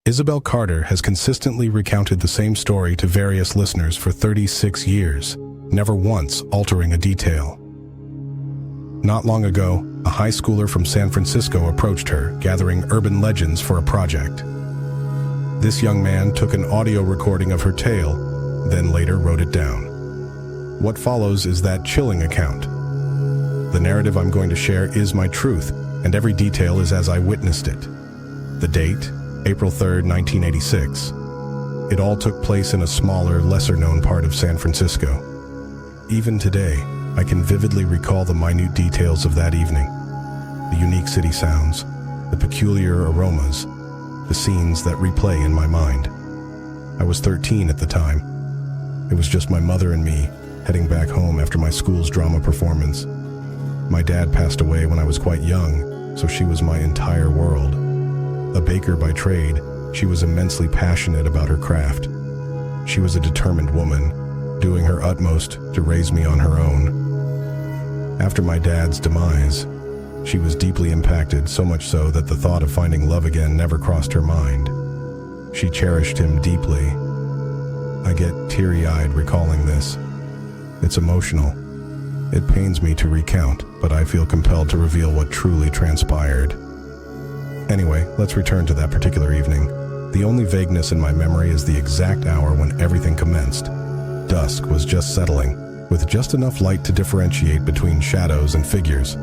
Isabelle Carter has consistently recounted the same story to various listeners for 36 years, never once altering a detail. Not long ago, a high schooler from San Francisco approached her, gathering urban legends for a project. This young man took an audio recording of her tale, then later wrote it down. What follows is that chilling account. The narrative I'm going to share is my truth, and every detail is as I witnessed it. The date, April 3rd, 1986. It all took place in a smaller, lesser-known part of San Francisco. Even today, I can vividly recall the minute details of that evening. The unique city sounds, the peculiar aromas, the scenes that replay in my mind. I was 13 at the time. It was just my mother and me, heading back home after my school's drama performance. My dad passed away when I was quite young, so she was my entire world. A baker by trade, she was immensely passionate about her craft. She was a determined woman, doing her utmost to raise me on her own. After my dad's demise, she was deeply impacted, so much so that the thought of finding love again never crossed her mind. She cherished him deeply. I get teary-eyed recalling this. It's emotional. It pains me to recount, but I feel compelled to reveal what truly transpired. Anyway, let's return to that particular evening. The only vagueness in my memory is the exact hour when everything commenced. Dusk was just settling, with just enough light to differentiate between shadows and figures.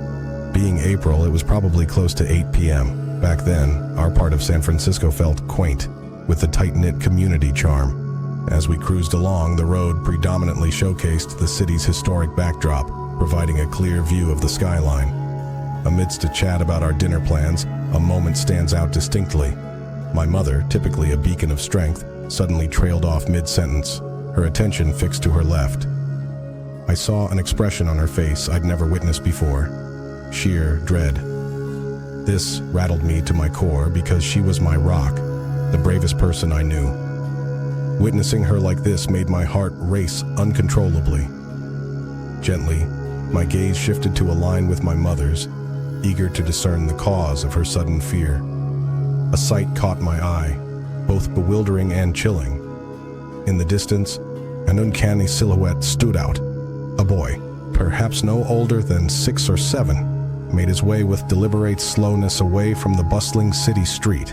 Being April, it was probably close to 8 p.m. Back then, our part of San Francisco felt quaint, with the tight-knit community charm. As we cruised along, the road predominantly showcased the city's historic backdrop, providing a clear view of the skyline. Amidst a chat about our dinner plans, a moment stands out distinctly. My mother, typically a beacon of strength, suddenly trailed off mid-sentence, her attention fixed to her left. I saw an expression on her face I'd never witnessed before: sheer dread. This rattled me to my core because she was my rock, the bravest person I knew. Witnessing her like this made my heart race uncontrollably. Gently, my gaze shifted to align with my mother's, eager to discern the cause of her sudden fear. A sight caught my eye, both bewildering and chilling. In the distance, an uncanny silhouette stood out. A boy, perhaps no older than 6 or 7, made his way with deliberate slowness away from the bustling city street.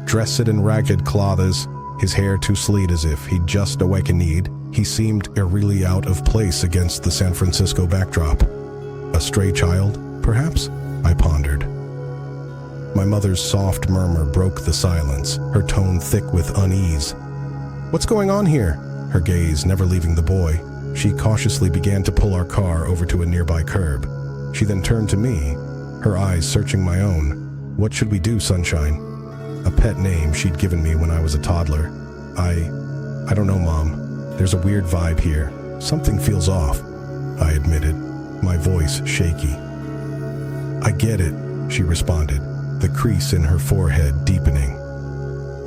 Dressed in ragged clothes, his hair too sleek as if he'd just awakened, he seemed eerily out of place against the San Francisco backdrop. A stray child, perhaps? I pondered. My mother's soft murmur broke the silence, her tone thick with unease. "What's going on here?" Her gaze never leaving the boy, she cautiously began to pull our car over to a nearby curb. She then turned to me, her eyes searching my own. "What should we do, Sunshine?" A pet name she'd given me when I was a toddler. I don't know, Mom. There's a weird vibe here. Something feels off, I admitted, my voice shaky. "I get it," she responded, the crease in her forehead deepening.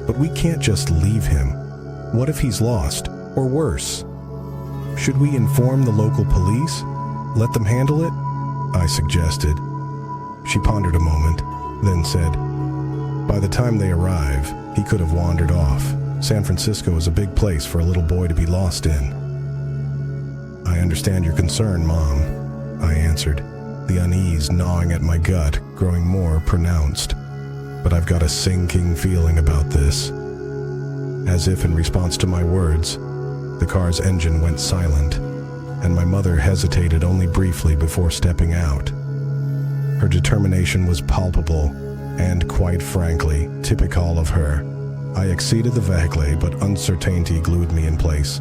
"But we can't just leave him. What if he's lost, or worse? Should we inform the local police? Let them handle it?" I suggested. She pondered a moment, then said, "By the time they arrive, he could have wandered off. San Francisco is a big place for a little boy to be lost in." "I understand your concern, Mom," I answered, the unease gnawing at my gut growing more pronounced. "But I've got a sinking feeling about this." As if in response to my words, the car's engine went silent, and my mother hesitated only briefly before stepping out. Her determination was palpable, and quite frankly, typical of her. I exceeded the vehicle, but uncertainty glued me in place.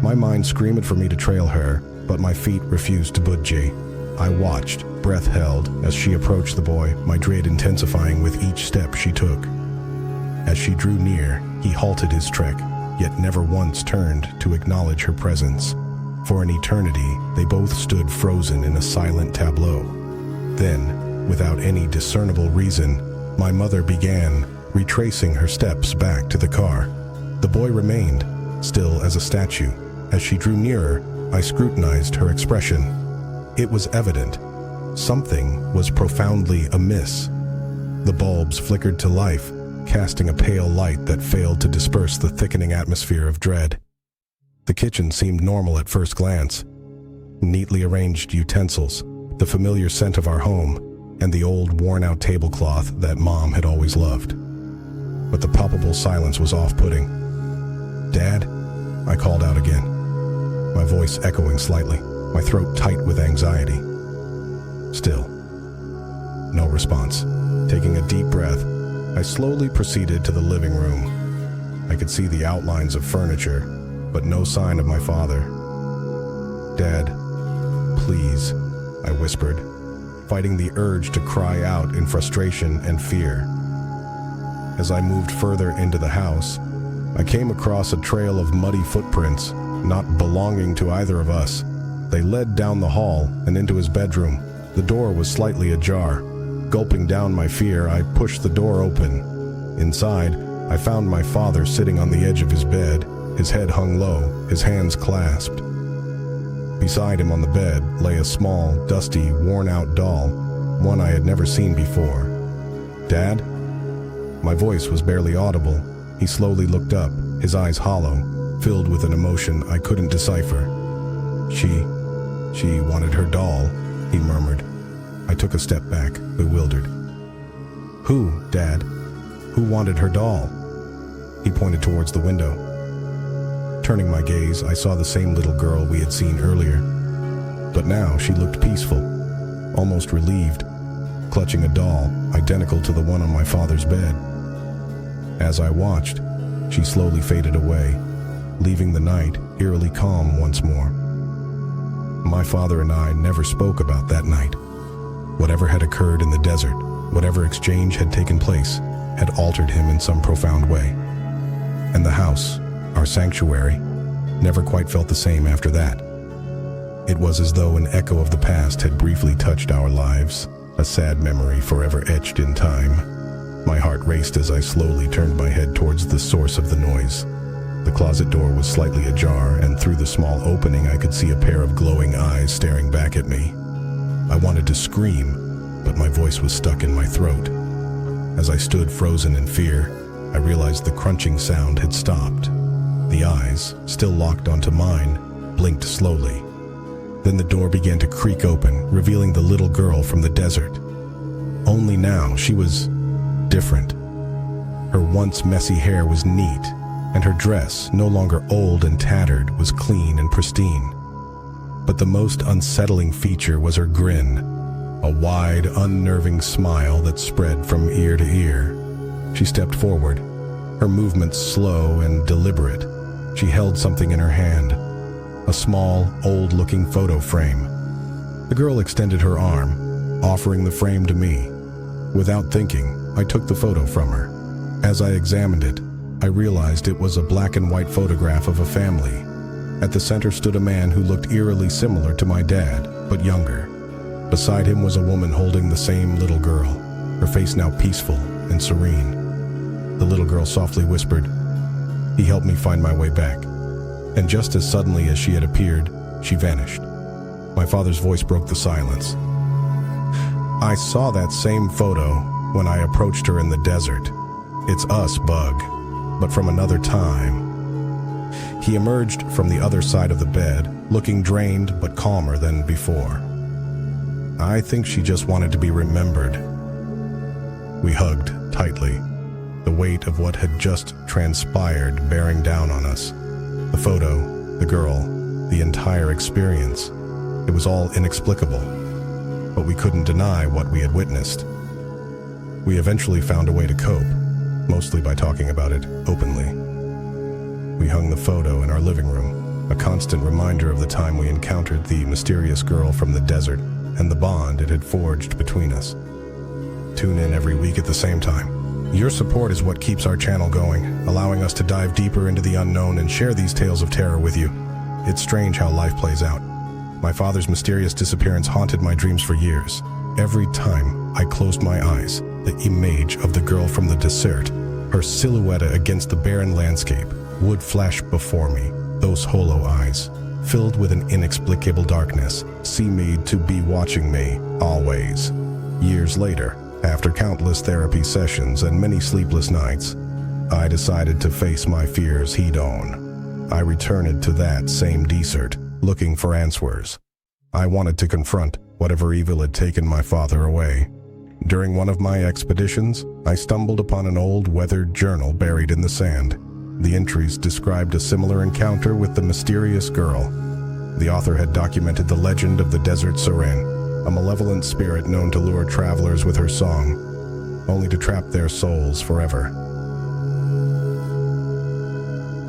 My mind screamed for me to trail her, but my feet refused to budge. I watched, breath held, as she approached the boy, my dread intensifying with each step she took. As she drew near, he halted his trek, yet never once turned to acknowledge her presence. For an eternity, they both stood frozen in a silent tableau. Then, without any discernible reason, my mother began retracing her steps back to the car. The boy remained, still as a statue. As she drew nearer, I scrutinized her expression. It was evident. Something was profoundly amiss. The bulbs flickered to life, casting a pale light that failed to disperse the thickening atmosphere of dread. The kitchen seemed normal at first glance. Neatly arranged utensils, the familiar scent of our home, and the old worn-out tablecloth that Mom had always loved. But the palpable silence was off-putting. "Dad?" I called out again, my voice echoing slightly, my throat tight with anxiety. Still, no response. Taking a deep breath, I slowly proceeded to the living room. I could see the outlines of furniture, but no sign of my father. "Dad, please," I whispered, fighting the urge to cry out in frustration and fear. As I moved further into the house, I came across a trail of muddy footprints, not belonging to either of us. They led down the hall and into his bedroom. The door was slightly ajar. Gulping down my fear, I pushed the door open. Inside, I found my father sitting on the edge of his bed, his head hung low, his hands clasped. Beside him on the bed lay a small, dusty, worn-out doll, one I had never seen before. "Dad?" My voice was barely audible. He slowly looked up, his eyes hollow, filled with an emotion I couldn't decipher. She wanted her doll," he murmured. I took a step back, bewildered. "Who, Dad? Who wanted her doll?" He pointed towards the window. Turning my gaze, I saw the same little girl we had seen earlier. But now she looked peaceful, almost relieved, clutching a doll identical to the one on my father's bed. As I watched, she slowly faded away, leaving the night eerily calm once more. My father and I never spoke about that night. Whatever had occurred in the desert, whatever exchange had taken place, had altered him in some profound way. And the house, our sanctuary, never quite felt the same after that. It was as though an echo of the past had briefly touched our lives, a sad memory forever etched in time. My heart raced as I slowly turned my head towards the source of the noise. The closet door was slightly ajar, and through the small opening I could see a pair of glowing eyes staring back at me. I wanted to scream, but my voice was stuck in my throat. As I stood frozen in fear, I realized the crunching sound had stopped. The eyes, still locked onto mine, blinked slowly. Then the door began to creak open, revealing the little girl from the desert. Only now she was different. Her once messy hair was neat, and her dress, no longer old and tattered, was clean and pristine. But the most unsettling feature was her grin, a wide, unnerving smile that spread from ear to ear. She stepped forward, her movements slow and deliberate. She held something in her hand, a small, old-looking photo frame. The girl extended her arm, offering the frame to me. Without thinking, I took the photo from her. As I examined it, I realized it was a black and white photograph of a family. At the center stood a man who looked eerily similar to my dad, but younger. Beside him was a woman holding the same little girl, her face now peaceful and serene. The little girl softly whispered. He helped me find my way back. And just as suddenly as she had appeared, she vanished. My father's voice broke the silence. "I saw that same photo when I approached her in the desert. It's us, Bug, but from another time." He emerged from the other side of the bed, looking drained but calmer than before. "I think she just wanted to be remembered." We hugged tightly, the weight of what had just transpired bearing down on us. The photo, the girl, the entire experience. It was all inexplicable, but we couldn't deny what we had witnessed. We eventually found a way to cope, mostly by talking about it openly. We hung the photo in our living room, a constant reminder of the time we encountered the mysterious girl from the desert and the bond it had forged between us. Tune in every week at the same time. Your support is what keeps our channel going, allowing us to dive deeper into the unknown and share these tales of terror with you. It's strange how life plays out. My father's mysterious disappearance haunted my dreams for years. Every time I closed my eyes, the image of the girl from the desert, her silhouette against the barren landscape, would flash before me. Those hollow eyes, filled with an inexplicable darkness, seemed to be watching me, always. Years later, After countless therapy sessions and many sleepless nights, I decided to face my fears head-on. I returned to that same desert, looking for answers. I wanted to confront whatever evil had taken my father away. During one of my expeditions, I stumbled upon an old weathered journal buried in the sand. The entries described a similar encounter with the mysterious girl. The author had documented the legend of the Desert Siren, a malevolent spirit known to lure travelers with her song, only to trap their souls forever.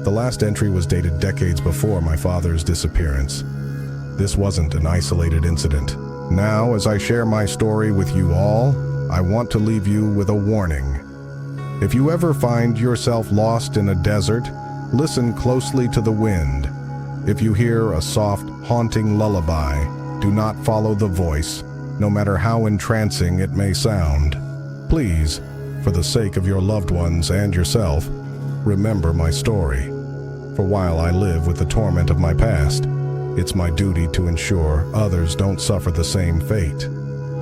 The last entry was dated decades before my father's disappearance. This wasn't an isolated incident. Now, as I share my story with you all, I want to leave you with a warning. If you ever find yourself lost in a desert, listen closely to the wind. If you hear a soft, haunting lullaby, do not follow the voice, no matter how entrancing it may sound. Please, for the sake of your loved ones and yourself, remember my story. For while I live with the torment of my past, it's my duty to ensure others don't suffer the same fate.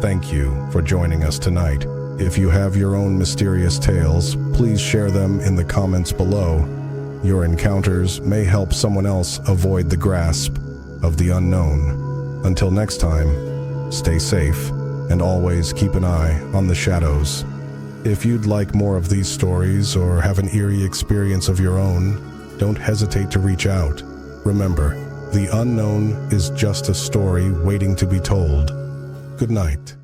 Thank you for joining us tonight. If you have your own mysterious tales, please share them in the comments below. Your encounters may help someone else avoid the grasp of the unknown. Until next time, stay safe and always keep an eye on the shadows. If you'd like more of these stories or have an eerie experience of your own, don't hesitate to reach out. Remember, the unknown is just a story waiting to be told. Good night.